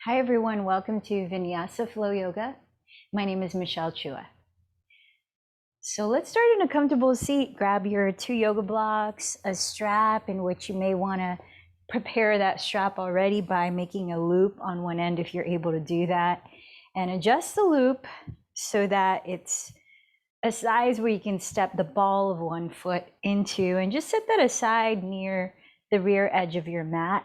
Hi everyone, welcome to Vinyasa Flow Yoga. My name is Michelle Chua. So let's start in a comfortable seat. Grab your 2 yoga blocks, a strap in which you may want to prepare that strap already by making a loop on one end if you're able to do that. And adjust the loop so that it's a size where you can step the ball of one foot into, and just set that aside near the rear edge of your mat.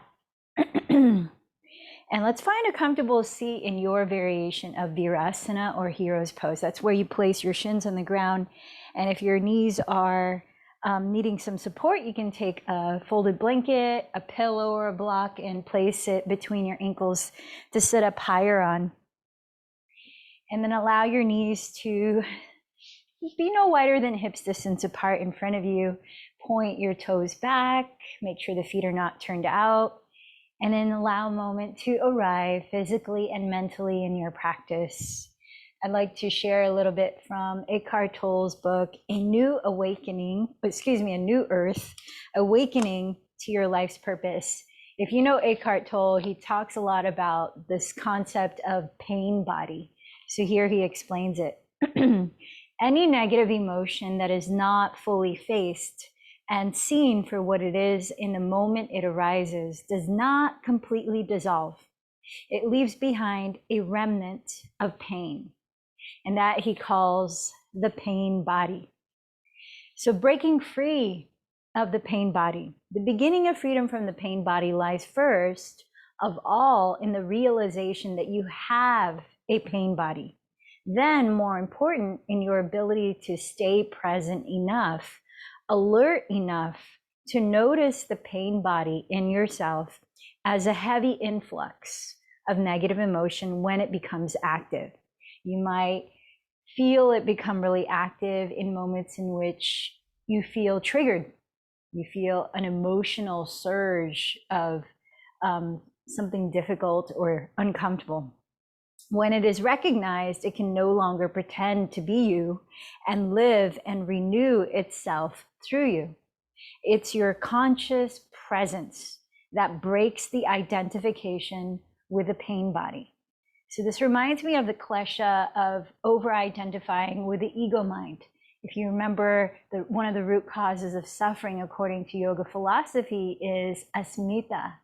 And let's find a comfortable seat in your variation of Virasana or Hero's Pose. That's where you place your shins on the ground. And if your knees are needing some support, you can take a folded blanket, a pillow, or a block and place it between your ankles to sit up higher on. And then allow your knees to be no wider than hips distance apart in front of you. Point your toes back, make sure the feet are not turned out. And then allow a moment to arrive physically and mentally in your practice. I'd like to share a little bit from Eckhart Tolle's book, A New Earth, Awakening to Your Life's Purpose. If you know Eckhart Tolle, he talks a lot about this concept of pain body. So here he explains it. Any negative emotion that is not fully faced and seen for what it is in the moment it arises does not completely dissolve. It leaves behind a remnant of pain, and that he calls the pain body. So breaking free of the pain body, the beginning of freedom from the pain body lies first of all in the realization that you have a pain body. Then, more important, in your ability to stay present enough, alert enough to notice the pain body in yourself as a heavy influx of negative emotion when it becomes active. You might feel it become really active in moments in which you feel triggered. You feel an emotional surge of something difficult or uncomfortable. When it is recognized, it can no longer pretend to be you and live and renew itself through you. It's your conscious presence that breaks the identification with the pain body. So this reminds me of the klesha of over-identifying with the ego mind. If you remember, one of the root causes of suffering, according to yoga philosophy, is asmita.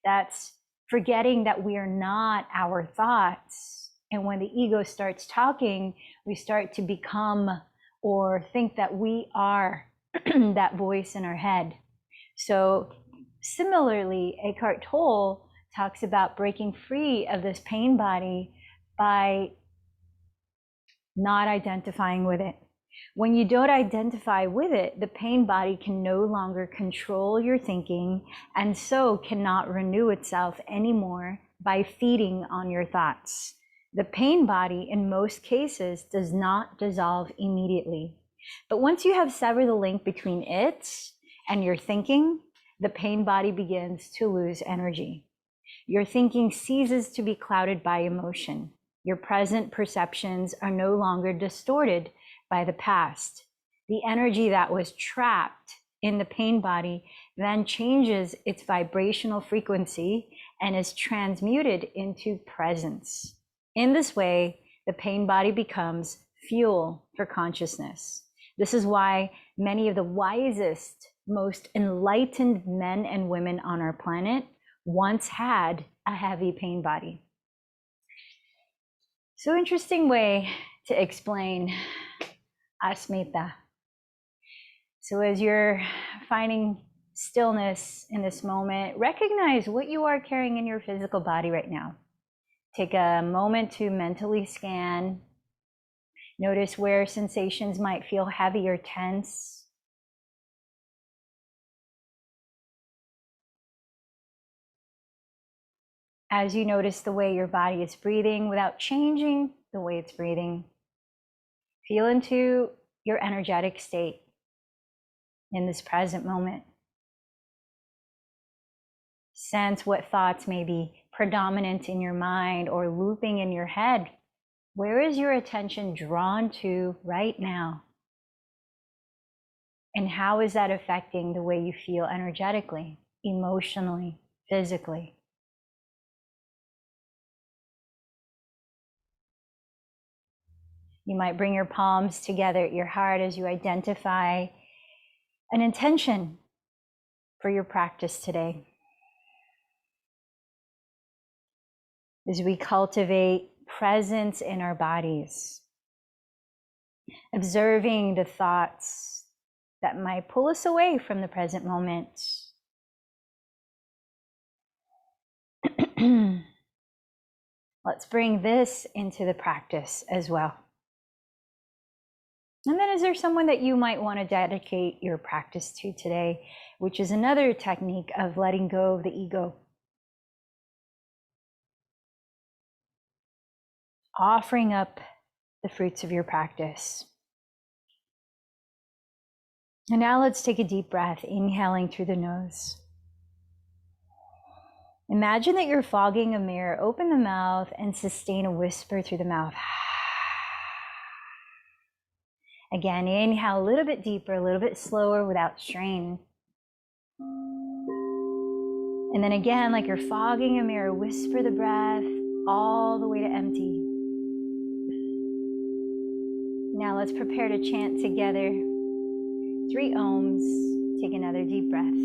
That's forgetting that we are not our thoughts. And when the ego starts talking, we start to become or think that we are that voice in our head. So similarly, Eckhart Tolle talks about breaking free of this pain body by not identifying with it. When you don't identify with it, the pain body can no longer control your thinking, and so cannot renew itself anymore by feeding on your thoughts. The pain body, in most cases, does not dissolve immediately. But once you have severed the link between it and your thinking, the pain body begins to lose energy. Your thinking ceases to be clouded by emotion. Your present perceptions are no longer distorted by the past. The energy that was trapped in the pain body then changes its vibrational frequency and is transmuted into presence. In this way, the pain body becomes fuel for consciousness. This is why many of the wisest, most enlightened men and women on our planet once had a heavy pain body. So interesting way to explain asmita. So as you're finding stillness in this moment, recognize what you are carrying in your physical body right now. Take a moment to mentally scan. Notice where sensations might feel heavy or tense. As you notice the way your body is breathing without changing the way it's breathing, feel into your energetic state in this present moment. Sense what thoughts may be predominant in your mind or looping in your head. Where is your attention drawn to right now? And how is that affecting the way you feel energetically, emotionally, physically? You might bring your palms together at your heart as you identify an intention for your practice today. As we cultivate presence in our bodies, observing the thoughts that might pull us away from the present moment. Let's bring this into the practice as well. And then is there someone that you might want to dedicate your practice to today, which is another technique of letting go of the ego. Offering up the fruits of your practice. And now let's take a deep breath, inhaling through the nose. Imagine that you're fogging a mirror. Open the mouth and sustain a whisper through the mouth. Again, inhale a little bit deeper, a little bit slower without strain. And then again, like you're fogging a mirror, whisper the breath all the way to empty. Now let's prepare to chant together 3 ohms. Take another deep breath.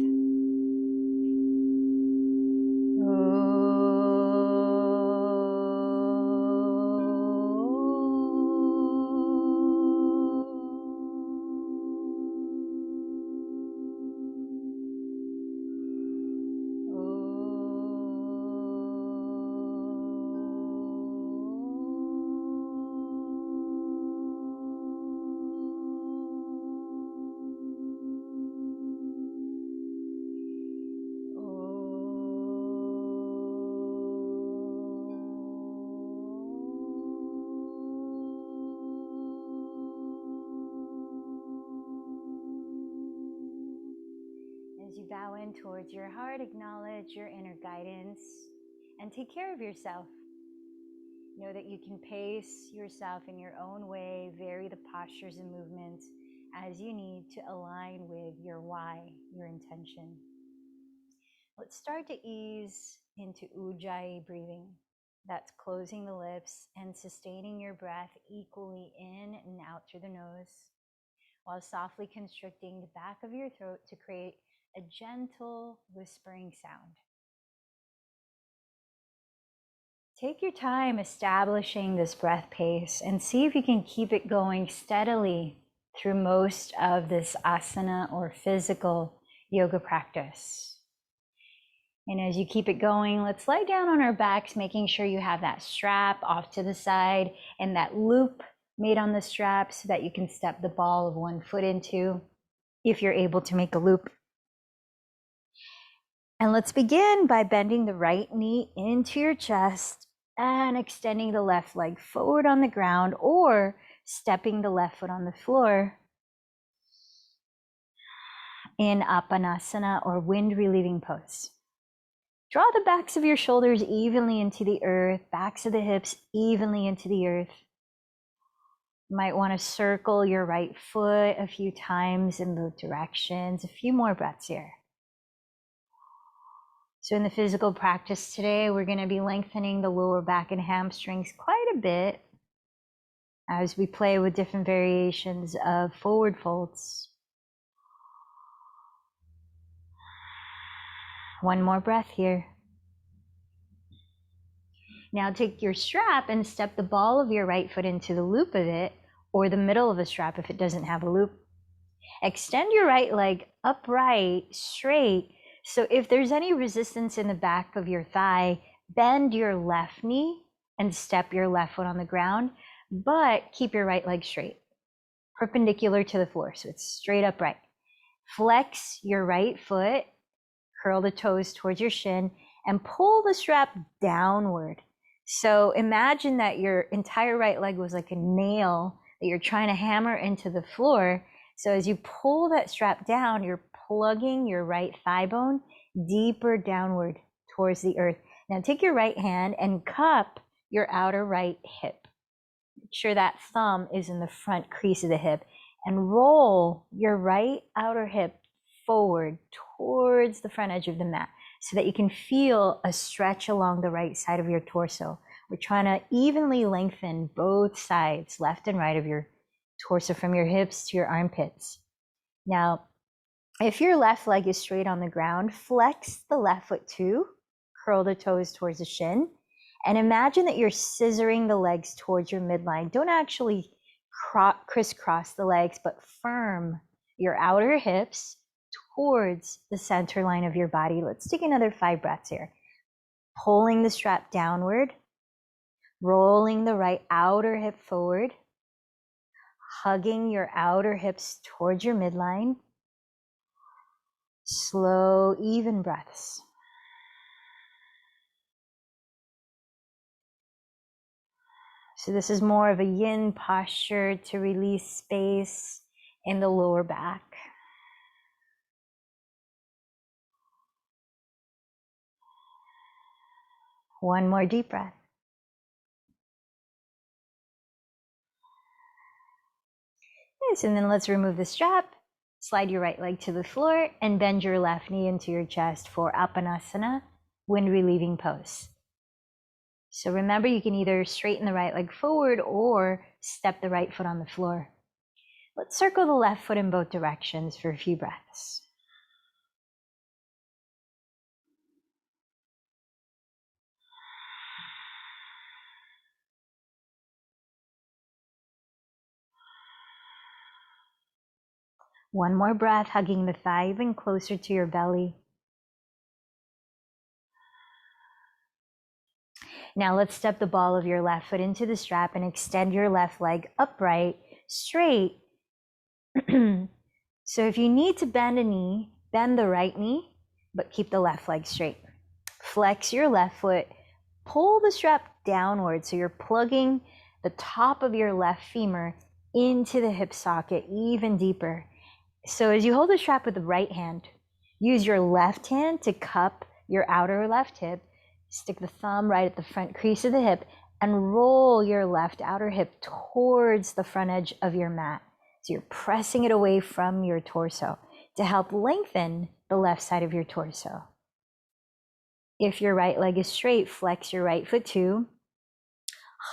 As you bow in towards your heart, acknowledge your inner guidance and take care of yourself. Know that you can pace yourself in your own way, vary the postures and movements as you need to align with your why, your intention. Let's start to ease into Ujjayi breathing. That's closing the lips and sustaining your breath equally in and out through the nose, while softly constricting the back of your throat to create a gentle whispering sound. Take your time establishing this breath pace and see if you can keep it going steadily through most of this asana or physical yoga practice. And as you keep it going, let's lie down on our backs, making sure you have that strap off to the side and that loop made on the strap so that you can step the ball of one foot into, if you're able to make a loop. And let's begin by bending the right knee into your chest and extending the left leg forward on the ground or stepping the left foot on the floor in Hanumanasana or wind relieving pose. Draw the backs of your shoulders evenly into the earth, backs of the hips evenly into the earth. You might want to circle your right foot a few times in both directions. A few more breaths here. So in the physical practice today, we're going to be lengthening the lower back and hamstrings quite a bit as we play with different variations of forward folds. One more breath here. Now take your strap and step the ball of your right foot into the loop of it, or the middle of the strap if it doesn't have a loop. Extend your right leg upright, straight. So if there's any resistance in the back of your thigh, bend your left knee and step your left foot on the ground, but keep your right leg straight, perpendicular to the floor. So it's straight upright. Flex your right foot, curl the toes towards your shin, and pull the strap downward. So imagine that your entire right leg was like a nail that you're trying to hammer into the floor. So as you pull that strap down, you're plugging your right thigh bone deeper downward towards the earth. Now take your right hand and cup your outer right hip. Make sure that thumb is in the front crease of the hip and roll your right outer hip forward towards the front edge of the mat so that you can feel a stretch along the right side of your torso. We're trying to evenly lengthen both sides, left and right of your torso, from your hips to your armpits. Now, if your left leg is straight on the ground, flex the left foot too, curl the toes towards the shin, and imagine that you're scissoring the legs towards your midline. Don't actually crisscross the legs, but firm your outer hips towards the center line of your body. Let's take another 5 breaths here. Pulling the strap downward, rolling the right outer hip forward, hugging your outer hips towards your midline. Slow, even breaths. So this is more of a yin posture to release space in the lower back. One more deep breath. Yes, and then let's remove the strap. Slide your right leg to the floor and bend your left knee into your chest for Hanumanasana, wind relieving pose. So remember, you can either straighten the right leg forward or step the right foot on the floor. Let's circle the left foot in both directions for a few breaths. One more breath, hugging the thigh even closer to your belly. Now let's step the ball of your left foot into the strap and extend your left leg upright, straight. So if you need to bend a knee, bend the right knee, but keep the left leg straight. Flex your left foot, pull the strap downward so you're plugging the top of your left femur into the hip socket even deeper. So as you hold the strap with the right hand, use your left hand to cup your outer left hip, stick the thumb right at the front crease of the hip, and roll your left outer hip towards the front edge of your mat. So you're pressing it away from your torso to help lengthen the left side of your torso. If your right leg is straight, flex your right foot too.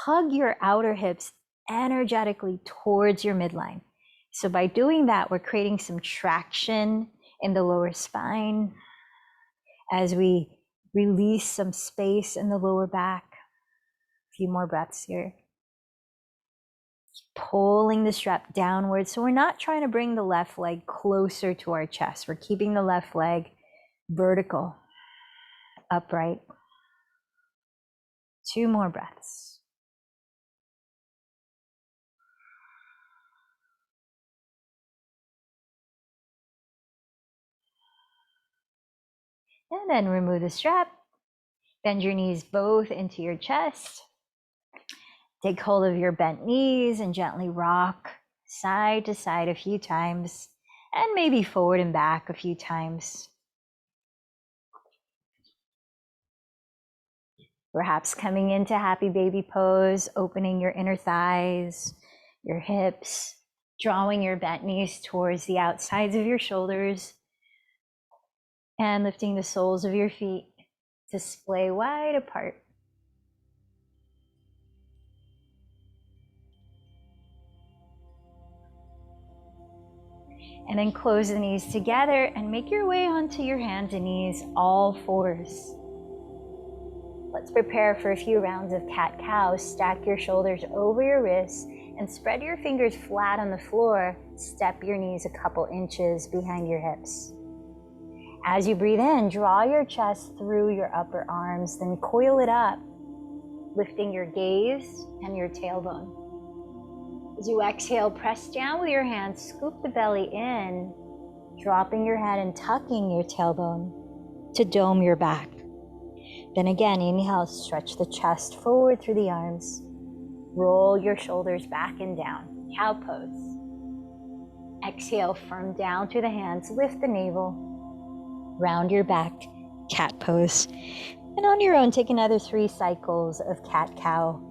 Hug your outer hips energetically towards your midline. So by doing that, we're creating some traction in the lower spine as we release some space in the lower back. A few more breaths here. Pulling the strap downward. So we're not trying to bring the left leg closer to our chest. We're keeping the left leg vertical, upright. 2 more breaths. And then remove the strap. Bend your knees both into your chest. Take hold of your bent knees and gently rock side to side a few times, and maybe forward and back a few times. Perhaps coming into happy baby pose, opening your inner thighs, your hips, drawing your bent knees towards the outsides of your shoulders, and lifting the soles of your feet to splay wide apart. And then close the knees together and make your way onto your hands and knees, all fours. Let's prepare for a few rounds of cat-cow. Stack your shoulders over your wrists and spread your fingers flat on the floor. Step your knees a couple inches behind your hips. As you breathe in, draw your chest through your upper arms, then coil it up, lifting your gaze and your tailbone. As you exhale, press down with your hands, scoop the belly in, dropping your head and tucking your tailbone to dome your back. Then again, inhale, stretch the chest forward through the arms. Roll your shoulders back and down, cow pose. Exhale, firm down through the hands, lift the navel, round your back, cat pose. And on your own, take another 3 cycles of cat-cow.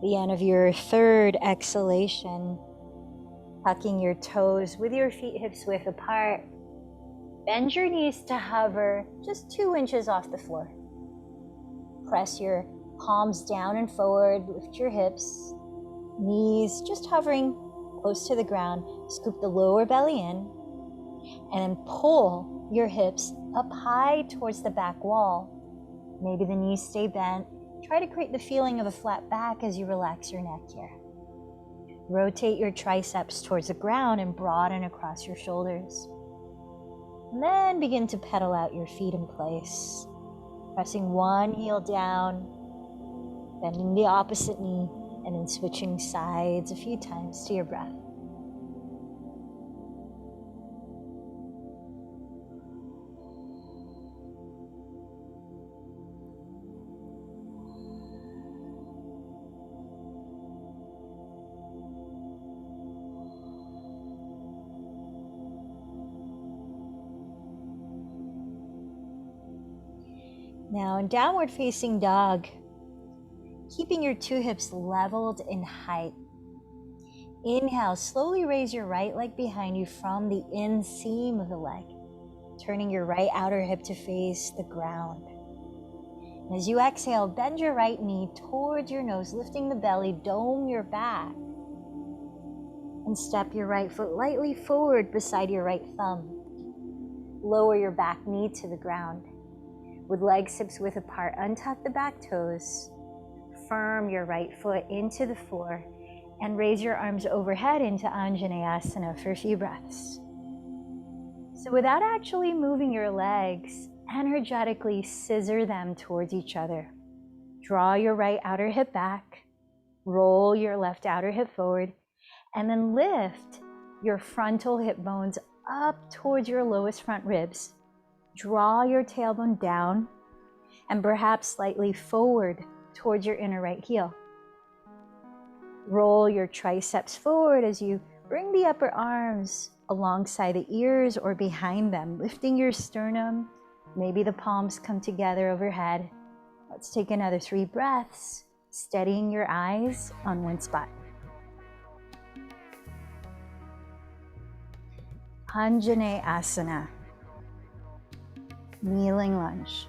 The end of your third exhalation, tucking your toes with your feet hips width apart. Bend your knees to hover just 2 inches off the floor. Press your palms down and forward, lift your hips, knees just hovering close to the ground. Scoop the lower belly in, and then pull your hips up high towards the back wall. Maybe the knees stay bent. Try to create the feeling of a flat back as you relax your neck here. Rotate your triceps towards the ground and broaden across your shoulders. And then begin to pedal out your feet in place. Pressing one heel down, bending the opposite knee, and then switching sides a few times to your breath. Now in downward facing dog, keeping your 2 hips leveled in height. Inhale, slowly raise your right leg behind you from the inseam of the leg, turning your right outer hip to face the ground. And as you exhale, bend your right knee towards your nose, lifting the belly, dome your back, and step your right foot lightly forward beside your right thumb. Lower your back knee to the ground. With legs hips width apart, untuck the back toes, firm your right foot into the floor, and raise your arms overhead into Hanumanasana for a few breaths. So without actually moving your legs, energetically scissor them towards each other. Draw your right outer hip back, roll your left outer hip forward, and then lift your frontal hip bones up towards your lowest front ribs. Draw your tailbone down and perhaps slightly forward towards your inner right heel. Roll your triceps forward as you bring the upper arms alongside the ears or behind them, lifting your sternum. Maybe the palms come together overhead. Let's take another 3 breaths, steadying your eyes on one spot. Hanumanasana. Kneeling lunge.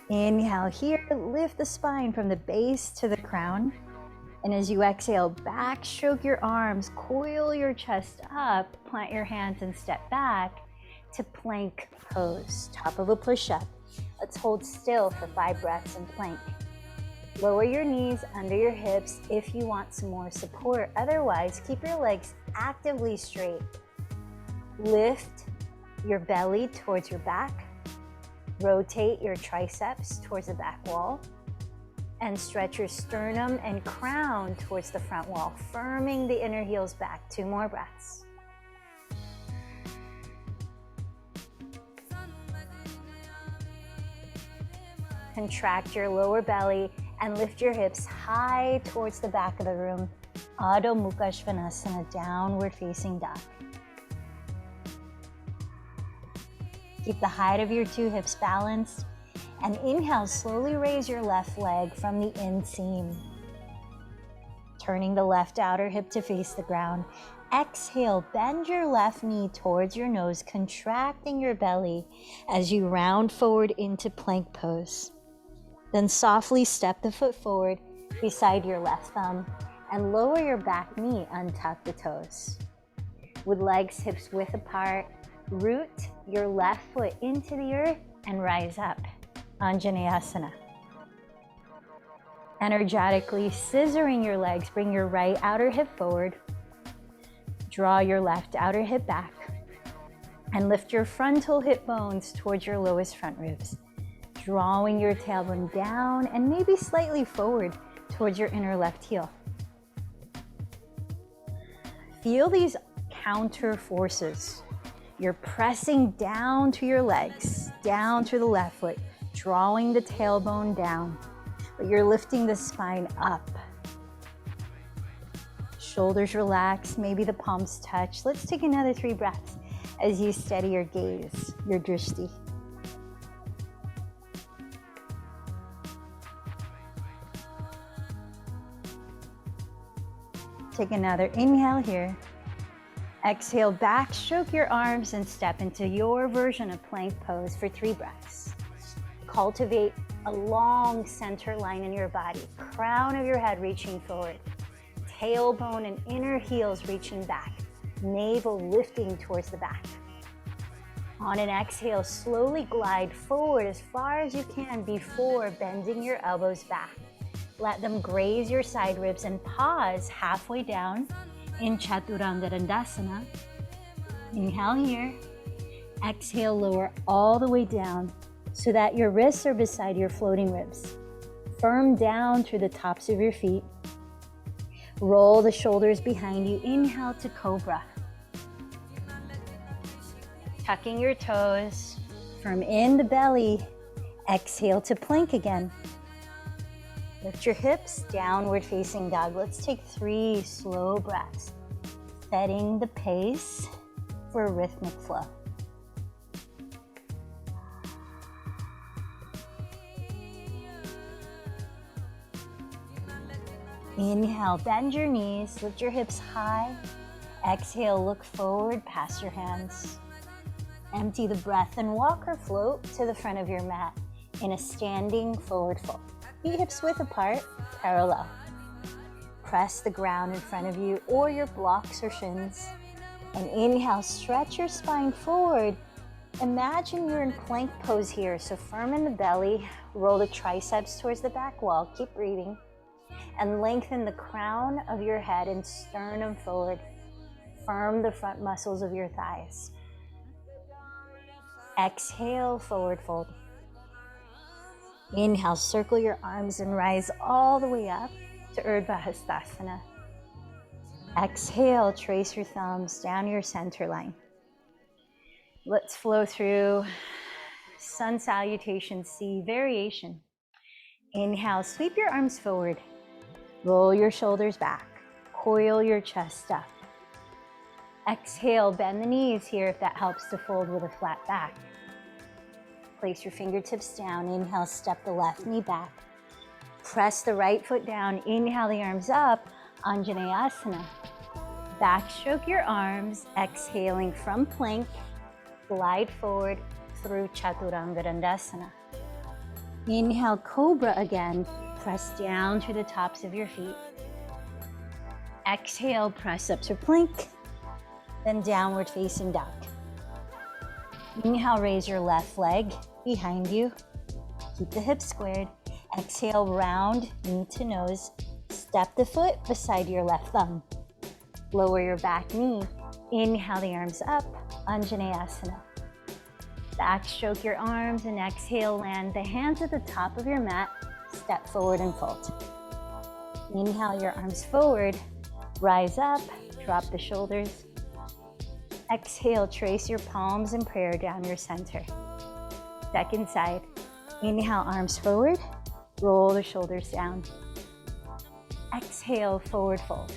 Inhale here, lift the spine from the base to the crown. And as you exhale, backstroke your arms, coil your chest up, plant your hands and step back to plank pose, top of a push-up. Let's hold still for 5 breaths in plank. Lower your knees under your hips if you want some more support. Otherwise, keep your legs actively straight. Lift your belly towards your back. Rotate your triceps towards the back wall. And stretch your sternum and crown towards the front wall, firming the inner heels back. 2 more breaths. Contract your lower belly and lift your hips high towards the back of the room. Adho Mukha Svanasana, downward facing dog. Keep the height of your 2 hips balanced, and inhale, slowly raise your left leg from the inseam. Turning the left outer hip to face the ground. Exhale, bend your left knee towards your nose, contracting your belly as you round forward into plank pose. Then softly step the foot forward beside your left thumb and lower your back knee, untuck the toes. With legs hips width apart, root your left foot into the earth and rise up. Hanumanasana. Energetically scissoring your legs, bring your right outer hip forward. Draw your left outer hip back and lift your frontal hip bones towards your lowest front ribs. Drawing your tailbone down and maybe slightly forward towards your inner left heel. Feel these counter forces. You're pressing down to your legs, down through the left foot, drawing the tailbone down, but you're lifting the spine up. Shoulders relax, maybe the palms touch. Let's take another 3 breaths as you steady your gaze, your drishti. Take another inhale here. Exhale, back, stroke your arms and step into your version of plank pose for 3 breaths. Cultivate a long center line in your body, crown of your head reaching forward, tailbone and inner heels reaching back, navel lifting towards the back. On an exhale, slowly glide forward as far as you can before bending your elbows back. Let them graze your side ribs and pause halfway down in Chaturanga Dandasana. Inhale here. Exhale, lower all the way down so that your wrists are beside your floating ribs. Firm down through the tops of your feet. Roll the shoulders behind you. Inhale to Cobra. Tucking your toes, firm in the belly. Exhale to plank again. Lift your hips, downward facing dog. Let's take 3 slow breaths, setting the pace for a rhythmic flow. Inhale, bend your knees, lift your hips high. Exhale, look forward, pass your hands. Empty the breath and walk or float to the front of your mat in a standing forward fold. Feet hips width apart, parallel. Press the ground in front of you or your blocks or shins. And inhale, stretch your spine forward. Imagine you're in plank pose here, so firm in the belly, roll the triceps towards the back wall, keep breathing. And lengthen the crown of your head and sternum forward. Firm the front muscles of your thighs. Exhale, forward fold. Inhale, circle your arms and rise all the way up to Urdhva Hastasana. Exhale, trace your thumbs down your center line. Let's flow through Sun Salutation C variation. Inhale, sweep your arms forward. Roll your shoulders back. Coil your chest up. Exhale, bend the knees here if that helps to fold with a flat back. Place your fingertips down. Inhale, step the left knee back. Press the right foot down. Inhale the arms up, Anjaneyasana. Backstroke your arms, exhaling from plank. Glide forward through Chaturanga Dandasana. Inhale, Cobra again. Press down through the tops of your feet. Exhale, press up to plank. Then downward facing dog. Inhale, raise your left leg behind you. Keep the hips squared. Exhale, round, knee to nose. Step the foot beside your left thumb. Lower your back knee. Inhale the arms up, Anjaneyasana. Backstroke your arms and exhale, land the hands at the top of your mat. Step forward and fold. Inhale your arms forward. Rise up, drop the shoulders. Exhale, trace your palms in prayer down your center. Second side. Inhale, arms forward. Roll the shoulders down. Exhale, forward fold.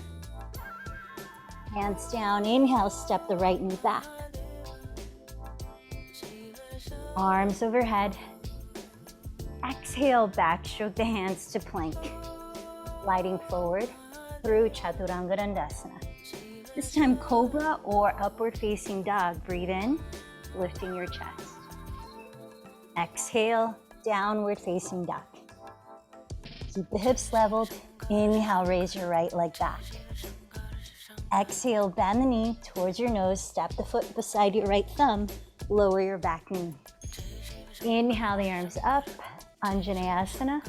Hands down. Inhale, step the right knee back. Arms overhead. Exhale, backstroke the hands to plank. Gliding forward through Chaturanga Dandasana. This time, Cobra or upward facing dog. Breathe in, lifting your chest. Exhale, downward facing dog. Keep the hips leveled. Inhale, raise your right leg back. Exhale, bend the knee towards your nose. Step the foot beside your right thumb. Lower your back knee. Inhale the arms up, Anjaneyasana.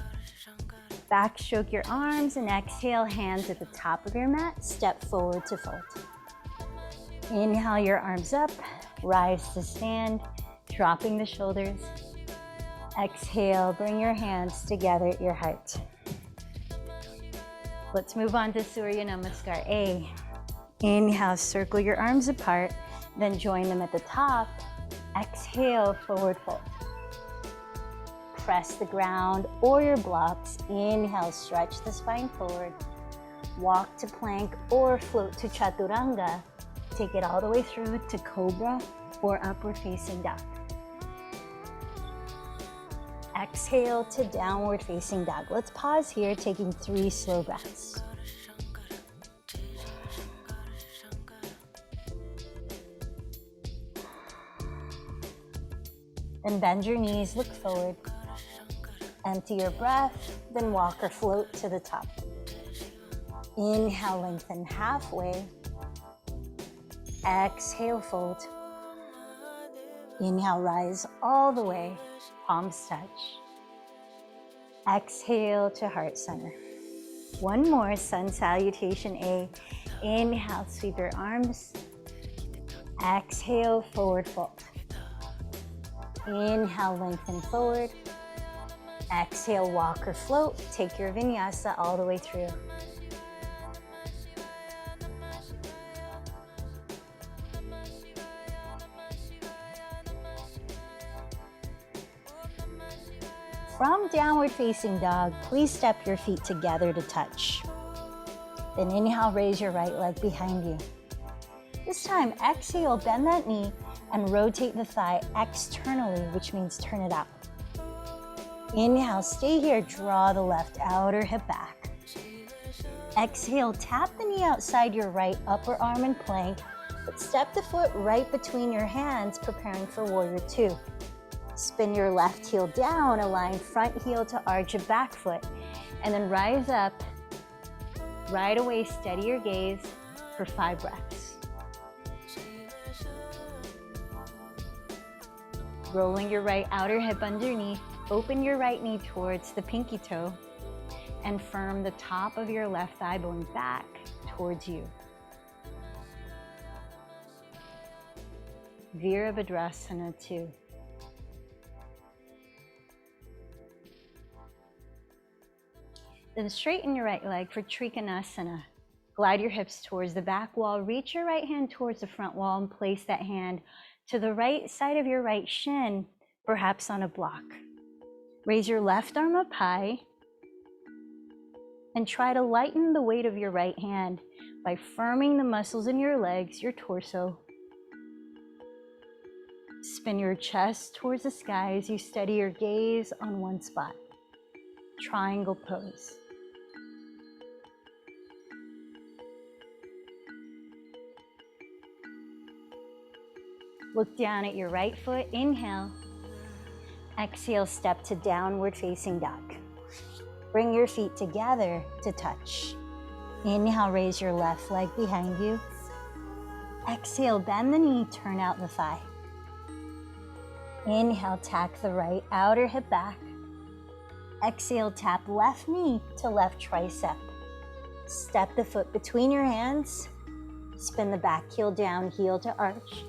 Backstroke your arms and exhale, hands at the top of your mat. Step forward to fold. Inhale your arms up, rise to stand, dropping the shoulders. Exhale, bring your hands together at your heart. Let's move on to Surya Namaskar A. Inhale, circle your arms apart, then join them at the top. Exhale, forward fold. Press the ground or your blocks. Inhale, stretch the spine forward. Walk to plank or float to Chaturanga. Take it all the way through to Cobra or upward facing dog. Exhale to downward facing dog. Let's pause here, taking 3 slow breaths. Then bend your knees, look forward. Empty your breath, then walk or float to the top. Inhale, lengthen halfway. Exhale, fold. Inhale, rise all the way, palms touch. Exhale to heart center. One more, sun salutation A. Inhale, sweep your arms. Exhale, forward fold. Inhale, lengthen forward. Exhale, walk or float. Take your vinyasa all the way through. From downward facing dog, please step your feet together to touch. Then inhale, raise your right leg behind you. This time, exhale, bend that knee and rotate the thigh externally, which means turn it out. Inhale, stay here, draw the left outer hip back. Exhale, tap the knee outside your right upper arm in plank, but step the foot right between your hands, preparing for warrior two. Spin your left heel down, align front heel to arch a back foot, and then rise up. Right away, steady your gaze for 5 breaths. Rolling your right outer hip underneath, open your right knee towards the pinky toe, and firm the top of your left thigh bone back towards you. Virabhadrasana 2. Then straighten your right leg for Trikonasana. Glide your hips towards the back wall, reach your right hand towards the front wall and place that hand to the right side of your right shin, perhaps on a block. Raise your left arm up high and try to lighten the weight of your right hand by firming the muscles in your legs, your torso. Spin your chest towards the sky as you steady your gaze on one spot. Triangle pose. Look down at your right foot, inhale. Exhale, step to downward facing dog. Bring your feet together to touch. Inhale, raise your left leg behind you. Exhale, bend the knee, turn out the thigh. Inhale, tack the right outer hip back. Exhale, tap left knee to left tricep. Step the foot between your hands. Spin the back heel down, heel to arch.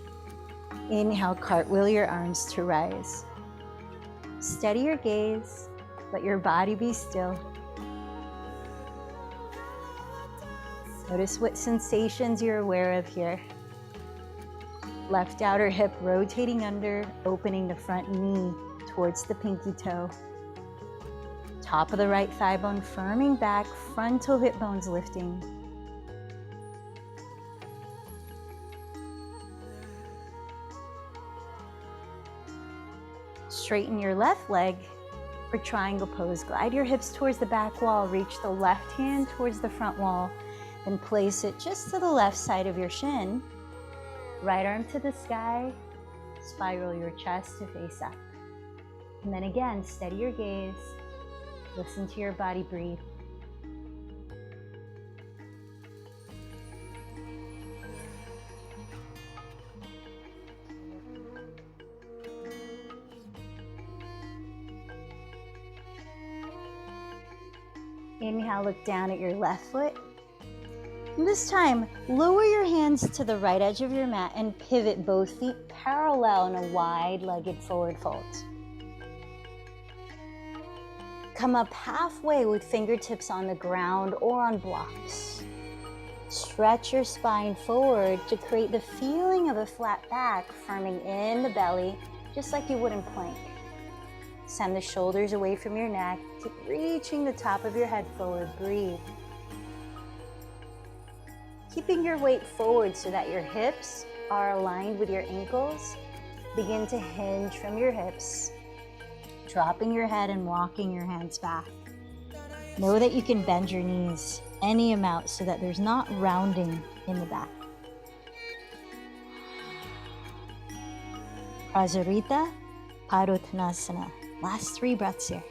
Inhale, cartwheel your arms to rise. Steady your gaze, let your body be still. Notice what sensations you're aware of here. Left outer hip rotating under, opening the front knee towards the pinky toe. Top of the right thigh bone firming back, frontal hip bones lifting. Straighten your left leg for triangle pose. Glide your hips towards the back wall. Reach the left hand towards the front wall. Then place it just to the left side of your shin. Right arm to the sky. Spiral your chest to face up. And then again, steady your gaze. Listen to your body breathe. Inhale, look down at your left foot. And this time, lower your hands to the right edge of your mat and pivot both feet parallel in a wide-legged forward fold. Come up halfway with fingertips on the ground or on blocks. Stretch your spine forward to create the feeling of a flat back, firming in the belly, just like you would in plank. Send the shoulders away from your neck. Keep reaching the top of your head forward. Breathe. Keeping your weight forward so that your hips are aligned with your ankles. Begin to hinge from your hips. Dropping your head and walking your hands back. Know that you can bend your knees any amount so that there's not rounding in the back. Prasarita, Hanumanasana. Last 3 breaths here.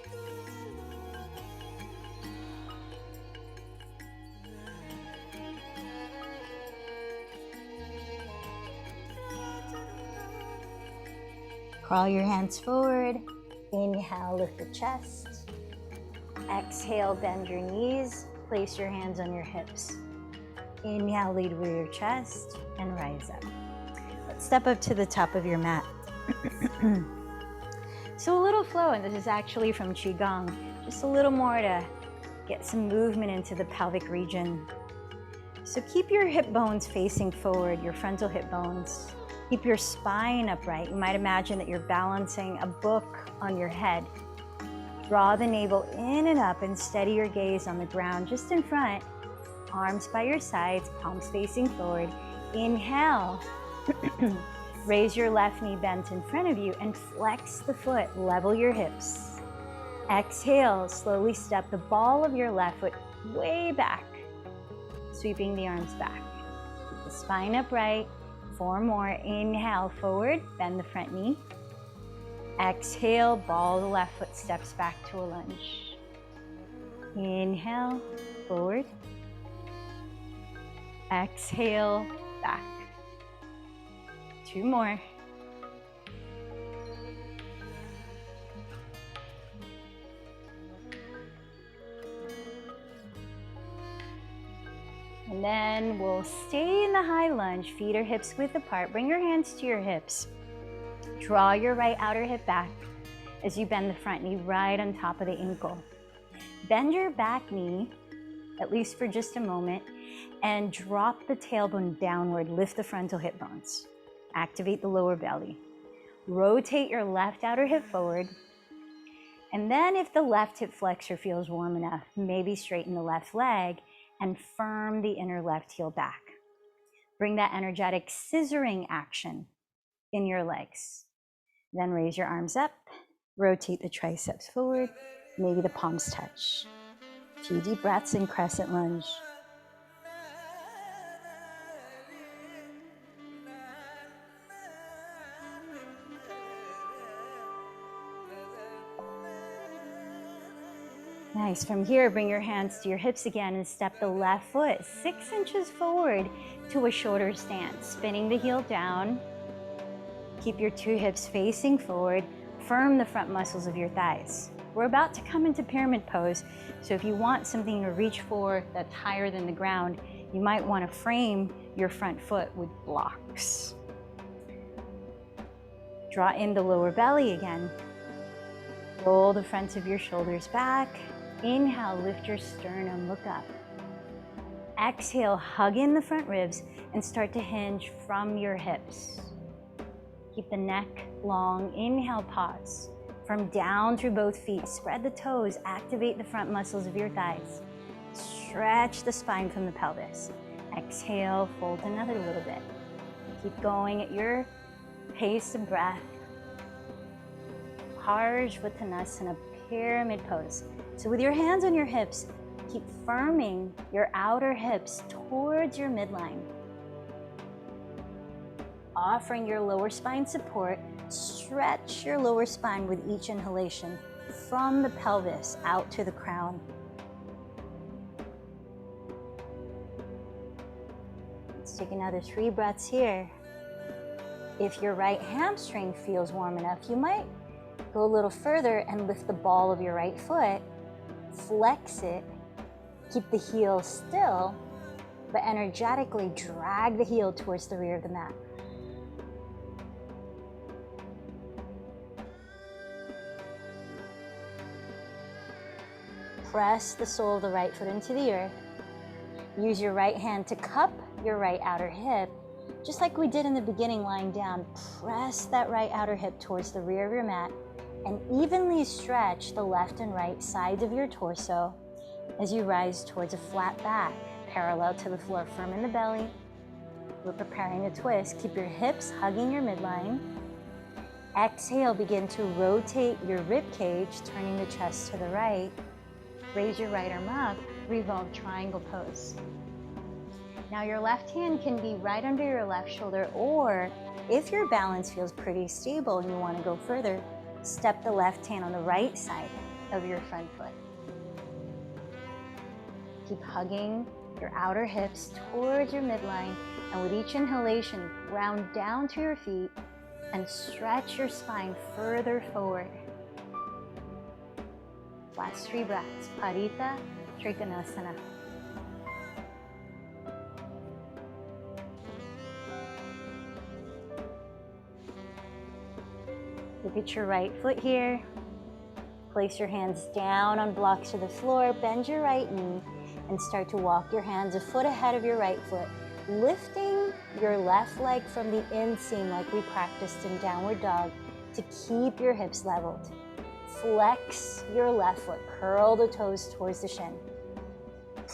Crawl your hands forward. Inhale, lift the chest. Exhale, bend your knees. Place your hands on your hips. Inhale, lead with your chest and rise up. Let's step up to the top of your mat. So a little flow, and this is actually from Qigong. Just a little more to get some movement into the pelvic region. So keep your hip bones facing forward, your frontal hip bones. Keep your spine upright. You might imagine that you're balancing a book on your head. Draw the navel in and up and steady your gaze on the ground just in front. Arms by your sides, palms facing forward. Inhale. Raise your left knee bent in front of you and flex the foot. Level your hips. Exhale. Slowly step the ball of your left foot way back, sweeping the arms back. Keep the spine upright. 4 more. Inhale, forward, bend the front knee. Exhale, ball the left foot steps back to a lunge. Inhale, forward. Exhale, back. 2 more. And then we'll stay in the high lunge, feet or hips width apart. Bring your hands to your hips. Draw your right outer hip back as you bend the front knee right on top of the ankle. Bend your back knee, at least for just a moment, and drop the tailbone downward. Lift the frontal hip bones. Activate the lower belly. Rotate your left outer hip forward. And then if the left hip flexor feels warm enough, maybe straighten the left leg and firm the inner left heel back. Bring that energetic scissoring action in your legs. Then raise your arms up, rotate the triceps forward, maybe the palms touch. 2 deep breaths in crescent lunge. Nice. From here, bring your hands to your hips again and step the left foot 6 inches forward to a shoulder stance, spinning the heel down. Keep your 2 hips facing forward. Firm the front muscles of your thighs. We're about to come into pyramid pose, so if you want something to reach for that's higher than the ground, you might want to frame your front foot with blocks. Draw in the lower belly again. Roll the fronts of your shoulders back. Inhale, lift your sternum, look up. Exhale, hug in the front ribs and start to hinge from your hips. Keep the neck long. Inhale, pause. From down through both feet, spread the toes, activate the front muscles of your thighs. Stretch the spine from the pelvis. Exhale, fold another little bit. Keep going at your pace of breath. Hanumanasana, pyramid pose. So with your hands on your hips, keep firming your outer hips towards your midline. Offering your lower spine support, stretch your lower spine with each inhalation from the pelvis out to the crown. Let's take another 3 breaths here. If your right hamstring feels warm enough, you might go a little further and lift the ball of your right foot, flex it, keep the heel still, but energetically drag the heel towards the rear of the mat. Press the sole of the right foot into the earth. Use your right hand to cup your right outer hip, just like we did in the beginning lying down. Press that right outer hip towards the rear of your mat and evenly stretch the left and right sides of your torso as you rise towards a flat back, parallel to the floor, firm in the belly. We're preparing a twist. Keep your hips hugging your midline. Exhale, begin to rotate your rib cage, turning the chest to the right. Raise your right arm up, revolve triangle pose. Now your left hand can be right under your left shoulder, or if your balance feels pretty stable and you want to go further, Step the left hand on the right side of your front foot. Keep hugging your outer hips towards your midline, and with each inhalation, round down to your feet and stretch your spine further forward. Last 3 breaths, Parita Trikonasana. Look at your right foot here. Place your hands down on blocks to the floor, bend your right knee, and start to walk your hands a foot ahead of your right foot, lifting your left leg from the inseam like we practiced in downward dog to keep your hips leveled. Flex your left foot, curl the toes towards the shin.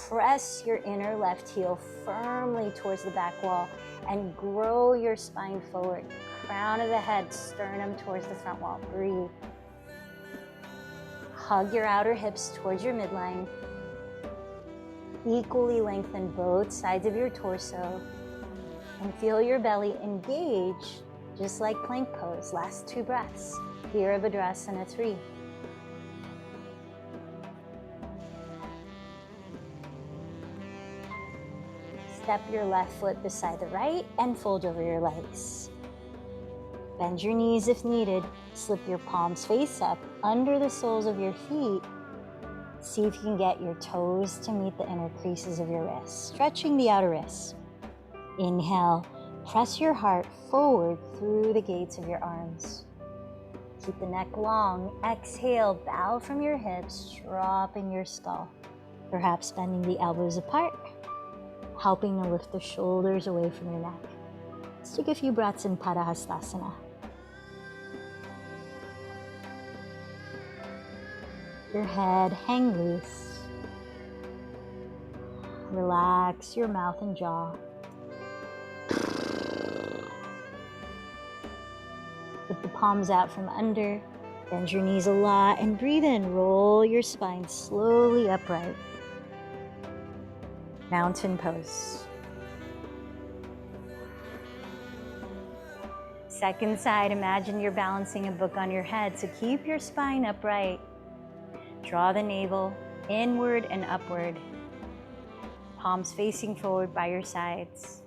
Press your inner left heel firmly towards the back wall and grow your spine forward. Crown of the head, sternum towards the front wall. Breathe. Hug your outer hips towards your midline. Equally lengthen both sides of your torso and feel your belly engage just like plank pose. Last 2 breaths. Virabhadrasana 3. Step your left foot beside the right and fold over your legs. Bend your knees if needed. Slip your palms face up under the soles of your feet. See if you can get your toes to meet the inner creases of your wrists, stretching the outer wrists. Inhale, press your heart forward through the gates of your arms. Keep the neck long. Exhale, bow from your hips, dropping your skull. Perhaps bending the elbows apart, helping to lift the shoulders away from your neck. Let's take a few breaths in Padahastasana. Your head hang loose. Relax your mouth and jaw. Put the palms out from under. Bend your knees a lot and breathe in. Roll your spine slowly upright. Mountain pose. Second side, imagine you're balancing a book on your head, so keep your spine upright. Draw the navel inward and upward. Palms facing forward by your sides.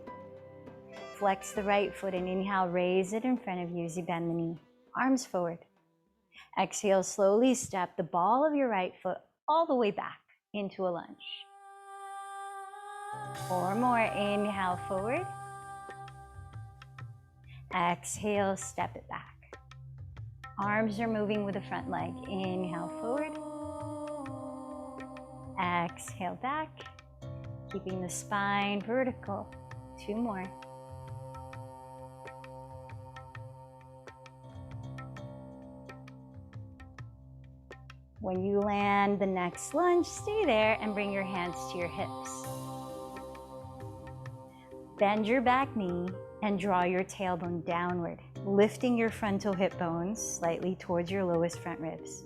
Flex the right foot and inhale, raise it in front of you as you bend the knee. Arms forward. Exhale, slowly step the ball of your right foot all the way back into a lunge. 4 more. Inhale, forward. Exhale, step it back. Arms are moving with the front leg. Inhale, forward. Exhale, back. Keeping the spine vertical. 2 more. When you land the next lunge, stay there and bring your hands to your hips. Bend your back knee and draw your tailbone downward, lifting your frontal hip bones slightly towards your lowest front ribs.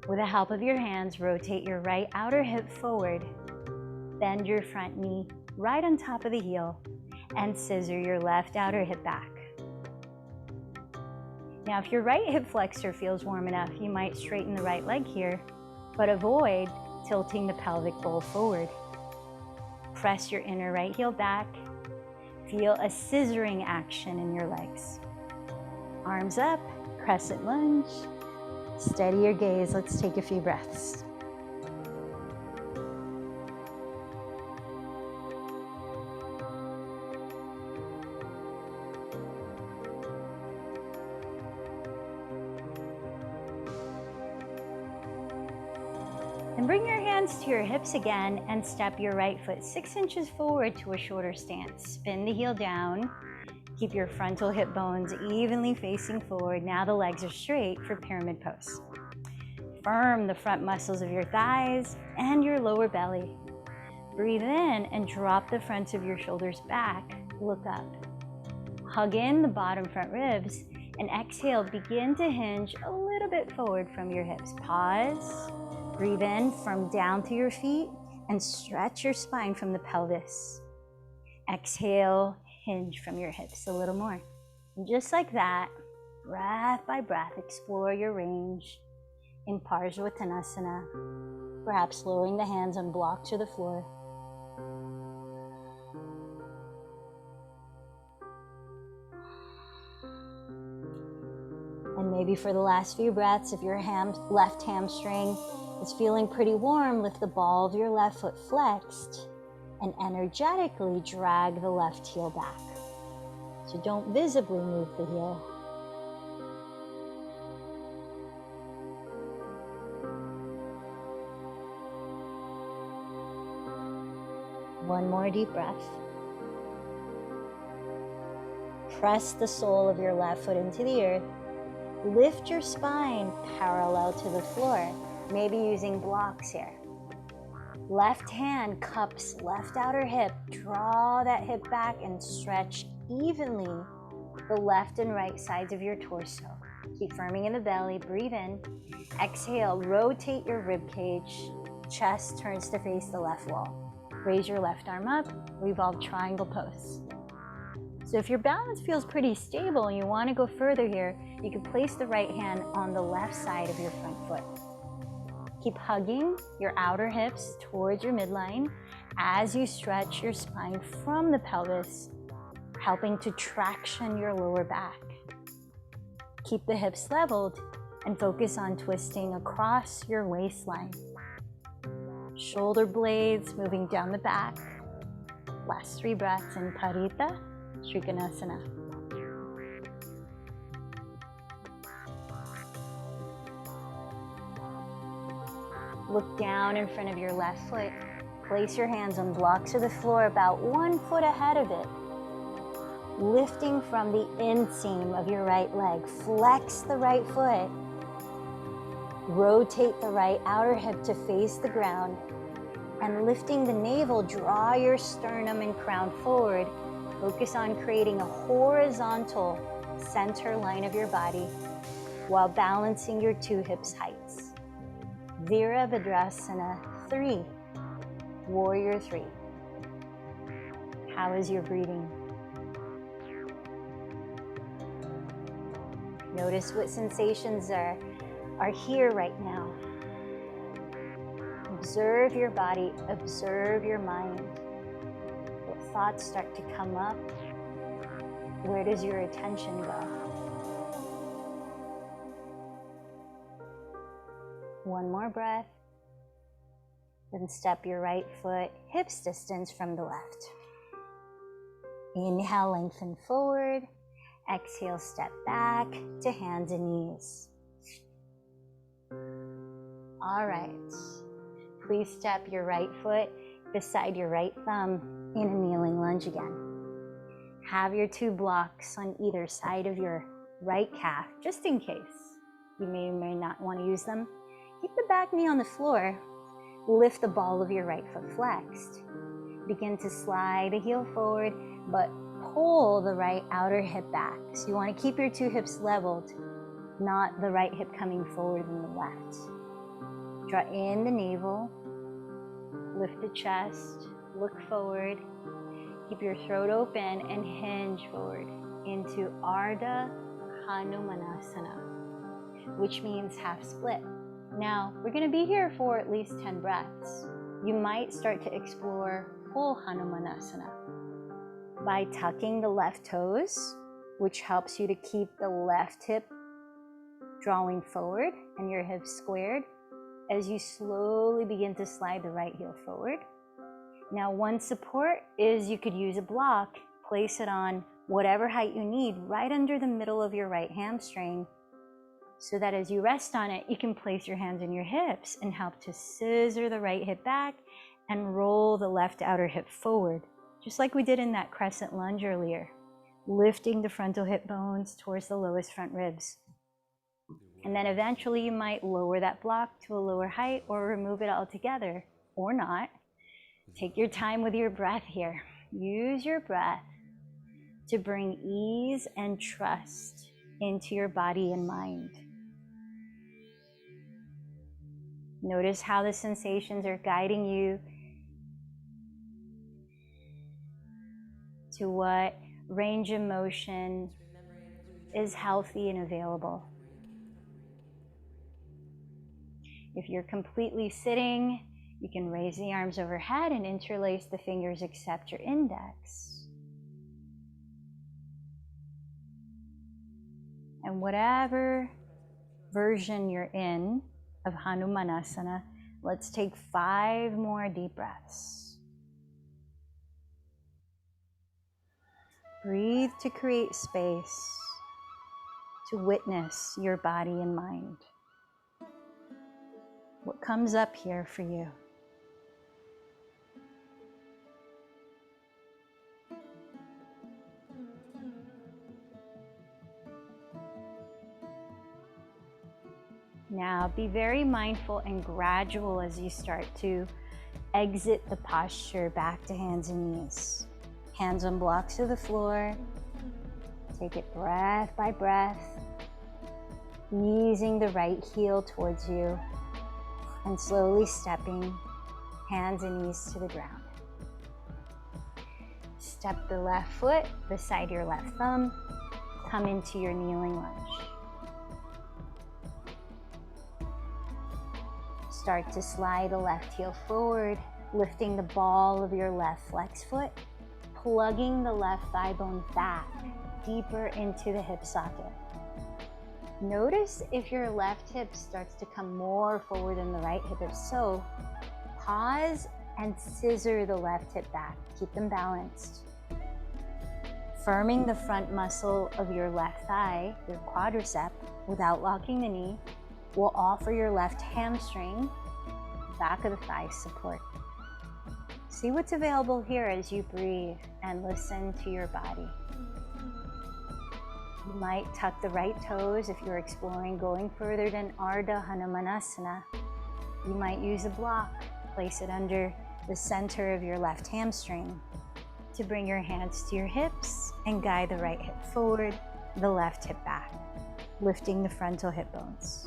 With the help of your hands, rotate your right outer hip forward. Bend your front knee right on top of the heel and scissor your left outer hip back. Now, if your right hip flexor feels warm enough, you might straighten the right leg here, but avoid tilting the pelvic bowl forward. Press your inner right heel back. Feel a scissoring action in your legs. Arms up, crescent lunge. Steady your gaze. Let's take a few breaths. And bring your hands to your hips again and step your right foot 6 inches forward to a shorter stance. Spin the heel down. Keep your frontal hip bones evenly facing forward. Now the legs are straight for pyramid pose. Firm the front muscles of your thighs and your lower belly. Breathe in and drop the fronts of your shoulders back. Look up. Hug in the bottom front ribs and exhale, begin to hinge a little bit forward from your hips. Pause. Breathe in from down to your feet and stretch your spine from the pelvis. Exhale, hinge from your hips a little more. And just like that, breath by breath, explore your range in Parsvattanasana, perhaps lowering the hands on blocks to the floor. And maybe for the last few breaths, if your left hamstring is feeling pretty warm, lift the ball of your left foot flexed and energetically drag the left heel back. So don't visibly move the heel. One more deep breath. Press the sole of your left foot into the earth. Lift your spine parallel to the floor, maybe using blocks here. Left hand cups left outer hip. Draw that hip back and stretch evenly the left and right sides of your torso. Keep firming in the belly. Breathe in. Exhale, rotate your rib cage. Chest turns to face the left wall. Raise your left arm up. Revolve triangle pose. So if your balance feels pretty stable and you want to go further here, you can place the right hand on the left side of your front foot. Keep hugging your outer hips towards your midline as you stretch your spine from the pelvis, helping to traction your lower back. Keep the hips leveled and focus on twisting across your waistline. Shoulder blades moving down the back. Last 3 breaths in Parita Trikonasana. Look down in front of your left foot. Place your hands on blocks of the floor about 1 foot ahead of it. Lifting from the inseam of your right leg. Flex the right foot. Rotate the right outer hip to face the ground. And lifting the navel, draw your sternum and crown forward. Focus on creating a horizontal center line of your body while balancing your 2 hips heights. Virabhadrasana 3, Warrior 3. How is your breathing? Notice what sensations are here right now. Observe your body, observe your mind. What thoughts start to come up? Where does your attention go? One more breath. Then step your right foot hips distance from the left. Inhale, lengthen forward. Exhale, step back to hands and knees. All right. Please step your right foot beside your right thumb in a kneeling lunge again. Have your 2 blocks on either side of your right calf, just in case. You may or may not want to use them. Keep the back knee on the floor. Lift the ball of your right foot flexed. Begin to slide the heel forward, but pull the right outer hip back. So you want to keep your 2 hips leveled, not the right hip coming forward than the left. Draw in the navel, lift the chest, look forward. Keep your throat open and hinge forward into Ardha Hanumanasana, which means half split. Now, we're going to be here for at least 10 breaths. You might start to explore full Hanumanasana by tucking the left toes, which helps you to keep the left hip drawing forward and your hips squared as you slowly begin to slide the right heel forward. Now, one support is you could use a block, place it on whatever height you need right under the middle of your right hamstring, so that as you rest on it, you can place your hands on your hips and help to scissor the right hip back and roll the left outer hip forward, just like we did in that crescent lunge earlier, lifting the frontal hip bones towards the lowest front ribs. And then eventually you might lower that block to a lower height or remove it altogether, or not. Take your time with your breath here. Use your breath to bring ease and trust into your body and mind. Notice how the sensations are guiding you to what range of motion is healthy and available. If you're completely sitting, you can raise the arms overhead and interlace the fingers except your index. And whatever version you're in of Hanumanasana, let's take 5 more deep breaths. Breathe to create space to witness your body and mind. What comes up here for you? Now be very mindful and gradual as you start to exit the posture back to hands and knees. Hands on blocks to the floor. Take it breath by breath, easing the right heel towards you and slowly stepping hands and knees to the ground. Step the left foot beside your left thumb. Come into your kneeling lunge. Start to slide the left heel forward, lifting the ball of your left flex foot, plugging the left thigh bone back deeper into the hip socket. Notice if your left hip starts to come more forward than the right hip. If so, pause and scissor the left hip back. Keep them balanced. Firming the front muscle of your left thigh, your quadricep, without locking the knee, will offer your left hamstring, back of the thigh support. See what's available here as you breathe and listen to your body. You might tuck the right toes if you're exploring going further than Ardha Hanumanasana. You might use a block, place it under the center of your left hamstring to bring your hands to your hips and guide the right hip forward, the left hip back, lifting the frontal hip bones.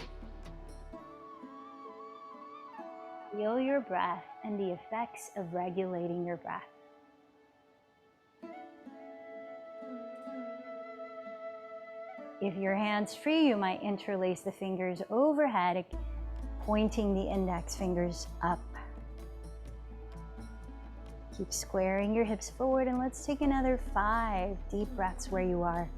Feel your breath and the effects of regulating your breath. If your hand's free, you might interlace the fingers overhead, pointing the index fingers up. Keep squaring your hips forward, and let's take another 5 deep breaths where you are.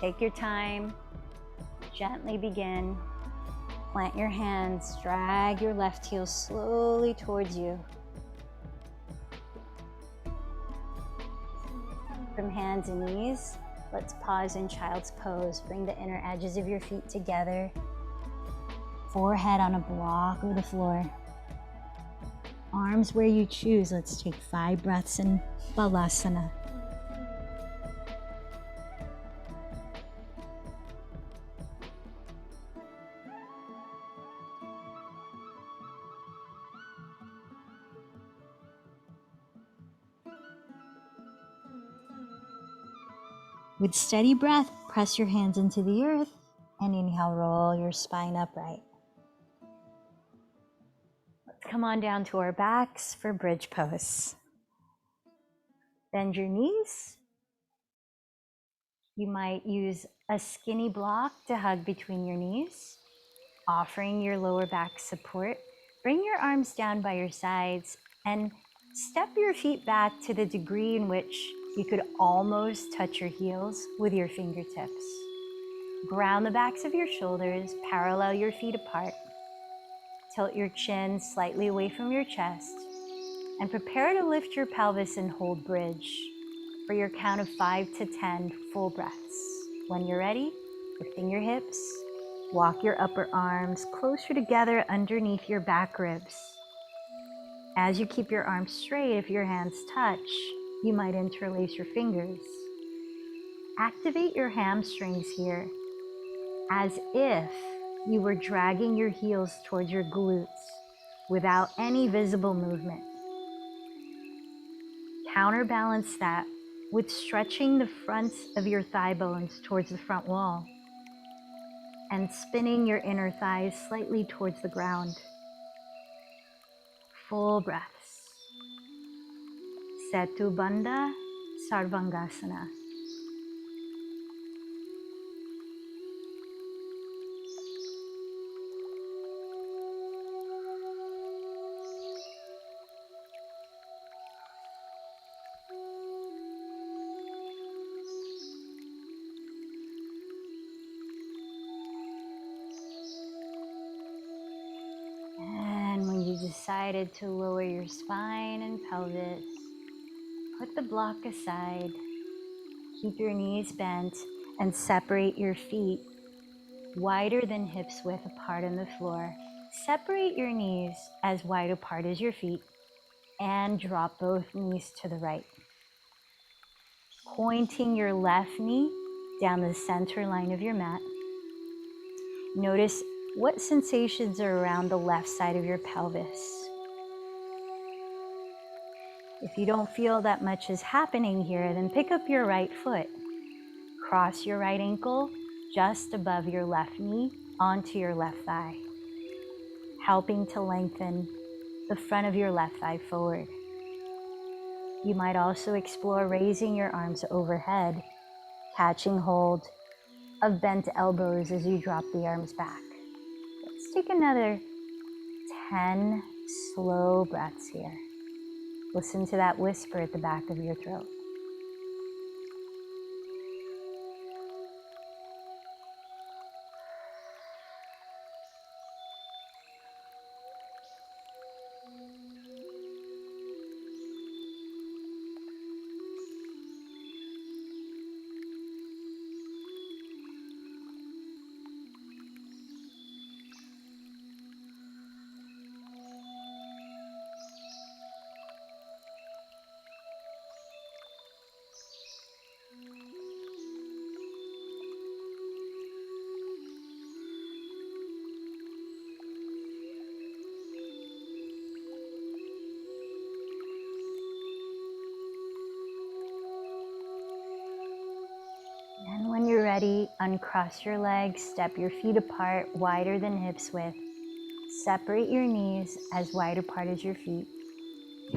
Take your time, gently begin. Plant your hands, drag your left heel slowly towards you. From hands and knees, let's pause in child's pose. Bring the inner edges of your feet together. Forehead on a block or the floor. Arms where you choose. Let's take 5 breaths in Balasana. With steady breath, press your hands into the earth and inhale, roll your spine upright. Let's come on down to our backs for bridge pose. Bend your knees. You might use a skinny block to hug between your knees, offering your lower back support. Bring your arms down by your sides and step your feet back to the degree in which you could almost touch your heels with your fingertips. Ground the backs of your shoulders, parallel your feet apart. Tilt your chin slightly away from your chest and prepare to lift your pelvis and hold bridge for your count of 5 to 10 full breaths. When you're ready, lifting your hips, walk your upper arms closer together underneath your back ribs. As you keep your arms straight, if your hands touch, you might interlace your fingers. Activate your hamstrings here as if you were dragging your heels towards your glutes without any visible movement. Counterbalance that with stretching the fronts of your thigh bones towards the front wall and spinning your inner thighs slightly towards the ground. Full breaths. Setu Bandha Sarvangasana. And when you decided to lower your spine and pelvis, put the block aside. Keep your knees bent and separate your feet wider than hips width apart on the floor. Separate your knees as wide apart as your feet and drop both knees to the right. Pointing your left knee down the center line of your mat. Notice what sensations are around the left side of your pelvis. If you don't feel that much is happening here, then pick up your right foot. Cross your right ankle just above your left knee onto your left thigh, helping to lengthen the front of your left thigh forward. You might also explore raising your arms overhead, catching hold of bent elbows as you drop the arms back. Let's take another 10 slow breaths here. Listen to that whisper at the back of your throat. And when you're ready, uncross your legs, step your feet apart, wider than hips width. Separate your knees as wide apart as your feet.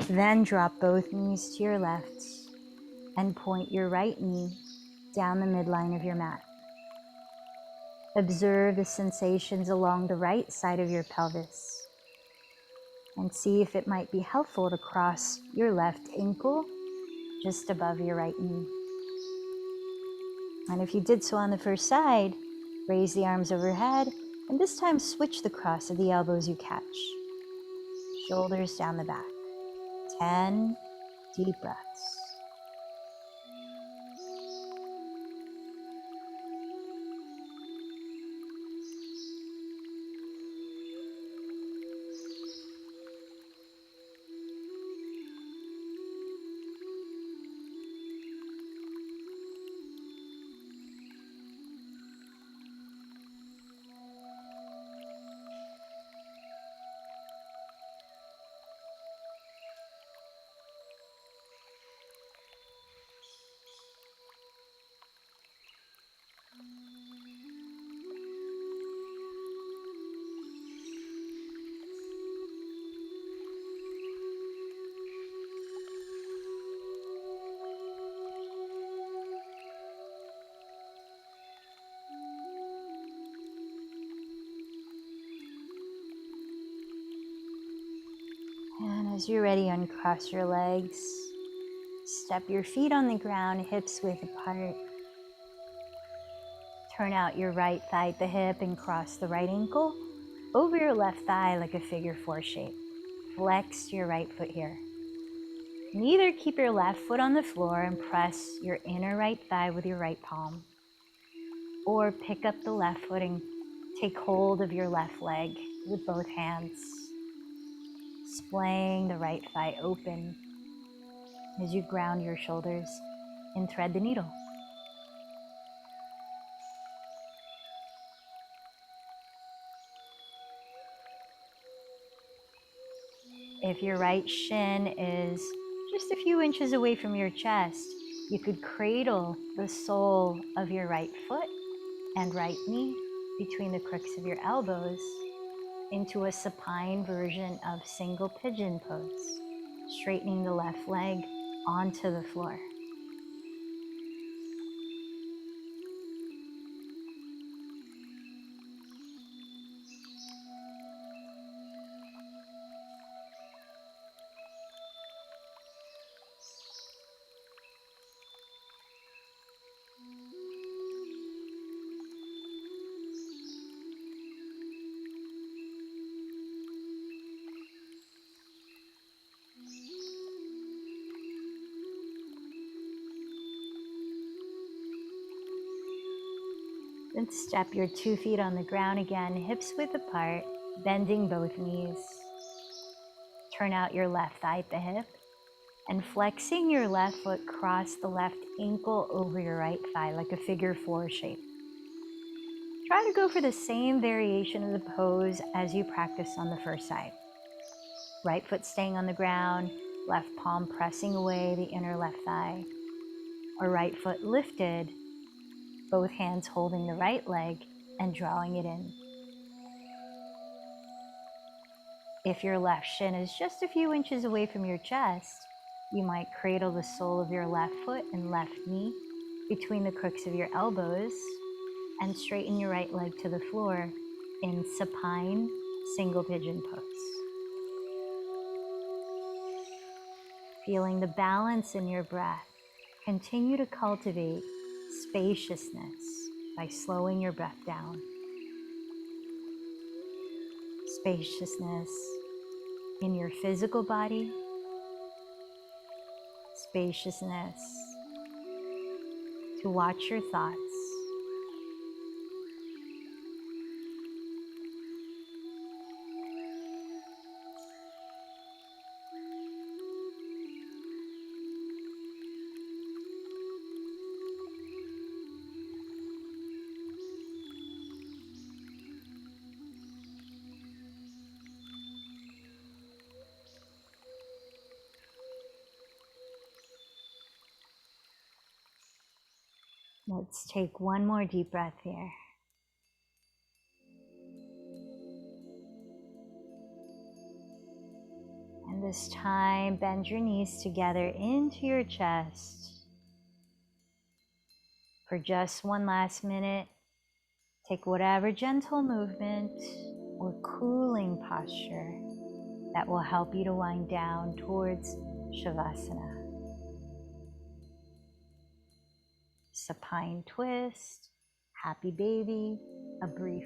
Then drop both knees to your left and point your right knee down the midline of your mat. Observe the sensations along the right side of your pelvis and see if it might be helpful to cross your left ankle just above your right knee. And if you did so on the first side, raise the arms overhead and this time switch the cross of the elbows you catch. Shoulders down the back. 10 deep breaths. And as you're ready, uncross your legs. Step your feet on the ground, hips width apart. Turn out your right thigh at the hip and cross the right ankle over your left thigh like a figure 4 shape. Flex your right foot here. And either keep your left foot on the floor and press your inner right thigh with your right palm, or pick up the left foot and take hold of your left leg with both hands, splaying the right thigh open as you ground your shoulders and thread the needle. If your right shin is just a few inches away from your chest, You could cradle the sole of your right foot and right knee between the crooks of your elbows into a supine version of single pigeon pose, straightening the left leg onto the floor. Then step your 2 feet on the ground again, hips width apart, bending both knees. Turn out your left thigh at the hip and flexing your left foot, cross the left ankle over your right thigh like a figure 4 shape. Try to go for the same variation of the pose as you practiced on the first side. Right foot staying on the ground, left palm pressing away the inner left thigh, or right foot lifted, both hands holding the right leg and drawing it in. If your left shin is just a few inches away from your chest, you might cradle the sole of your left foot and left knee between the crooks of your elbows and straighten your right leg to the floor in supine single pigeon pose. Feeling the balance in your breath, continue to cultivate spaciousness by slowing your breath down. Spaciousness in your physical body, spaciousness to watch your thoughts. Let's take one more deep breath here. And this time, bend your knees together into your chest. For just one last minute, take whatever gentle movement or cooling posture that will help you to wind down towards Shavasana. Supine twist, happy baby, a brief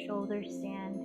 shoulder stand.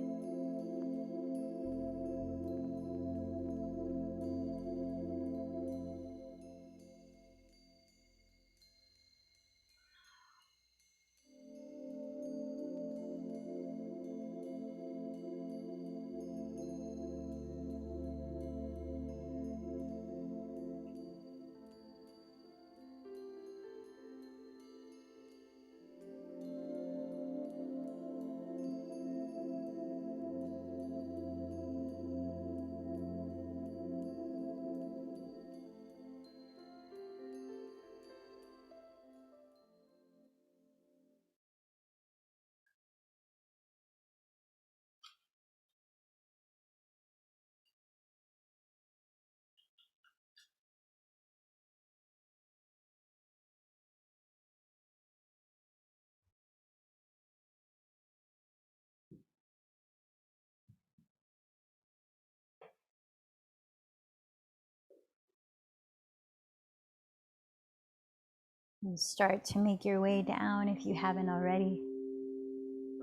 And start to make your way down if you haven't already,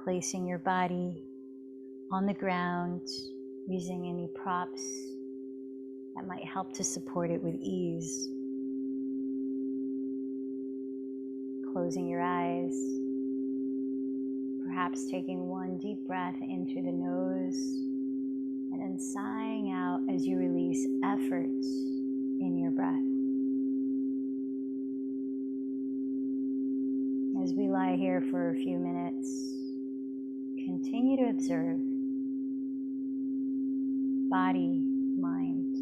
placing your body on the ground, using any props that might help to support it with ease. Closing your eyes, perhaps taking one deep breath into the nose and then sighing out as you release effort in your breath. As we lie here for a few minutes, continue to observe body, mind.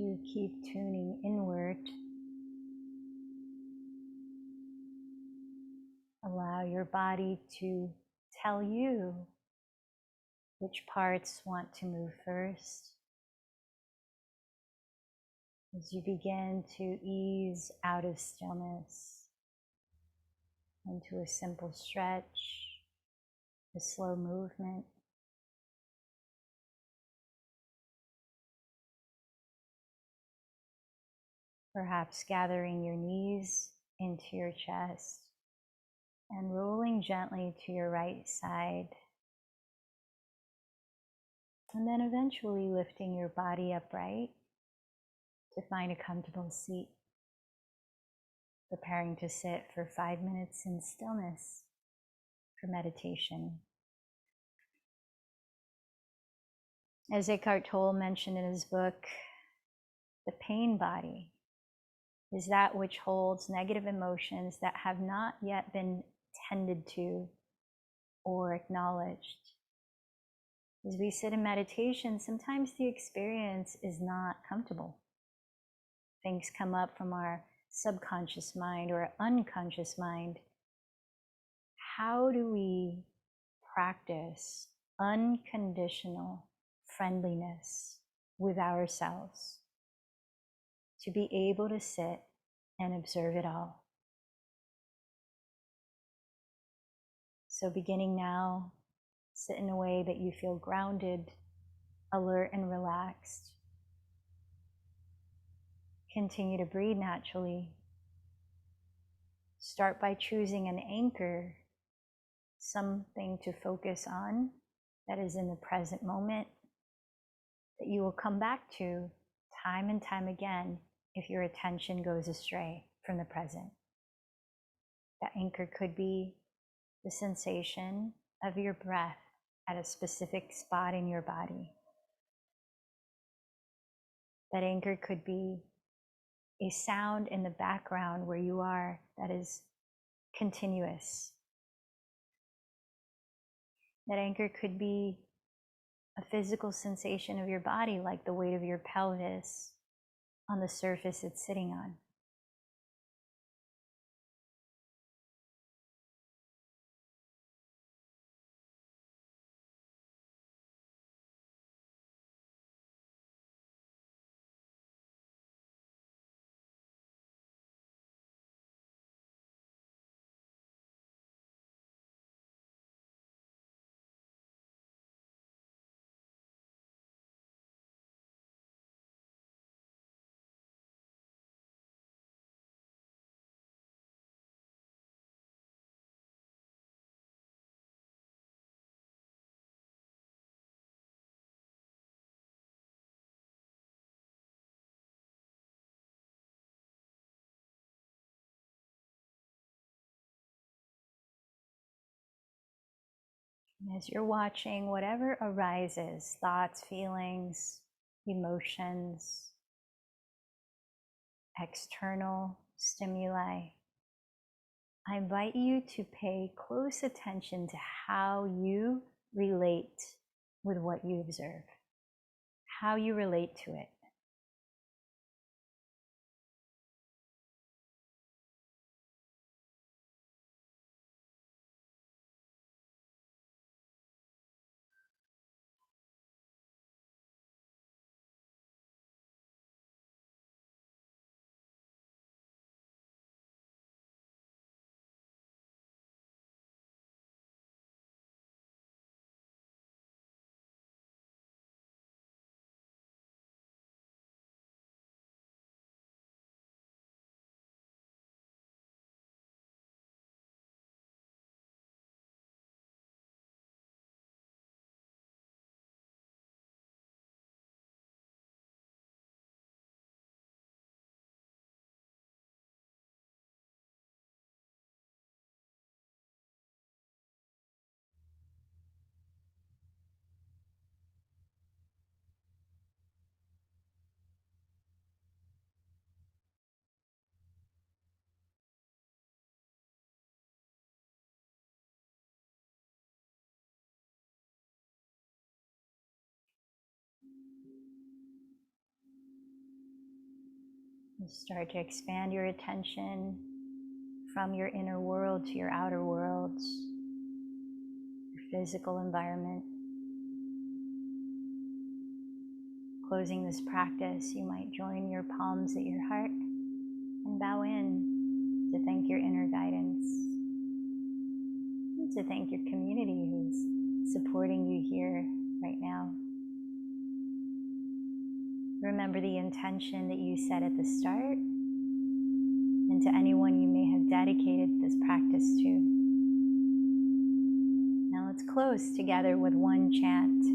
you keep tuning inward, allow your body to tell you which parts want to move first. As you begin to ease out of stillness into a simple stretch, a slow movement, perhaps gathering your knees into your chest and rolling gently to your right side, and then eventually lifting your body upright to find a comfortable seat, preparing to sit for 5 minutes in stillness for meditation. As Eckhart Tolle mentioned in his book, the pain body is that which holds negative emotions that have not yet been tended to or acknowledged. As we sit in meditation, sometimes the experience is not comfortable. Things come up from our subconscious mind or unconscious mind. How do we practice unconditional friendliness with ourselves to be able to sit and observe it all? So beginning now, sit in a way that you feel grounded, alert, and relaxed. Continue to breathe naturally. Start by choosing an anchor, something to focus on that is in the present moment, that you will come back to time and time again if your attention goes astray from the present. That anchor could be the sensation of your breath at a specific spot in your body. That anchor could be a sound in the background where you are that is continuous. That anchor could be a physical sensation of your body, like the weight of your pelvis on the surface it's sitting on. And as you're watching, whatever arises, thoughts, feelings, emotions, external stimuli, I invite you to pay close attention to how you relate with what you observe, how you relate to it. You start to expand your attention from your inner world to your outer worlds, your physical environment. Closing this practice, you might join your palms at your heart and bow in to thank your inner guidance, and to thank your community who's supporting you here right now. Remember the intention that you set at the start, and to anyone you may have dedicated this practice to. Now let's close together with one chant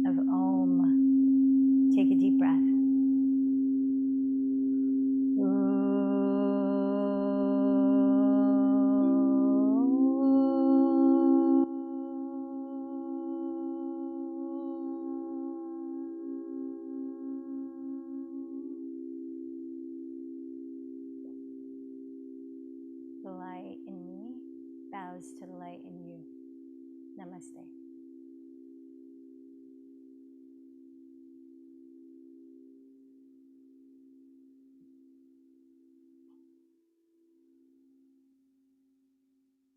of Om. Take a deep breath. The light in me bows to the light in you. Namaste.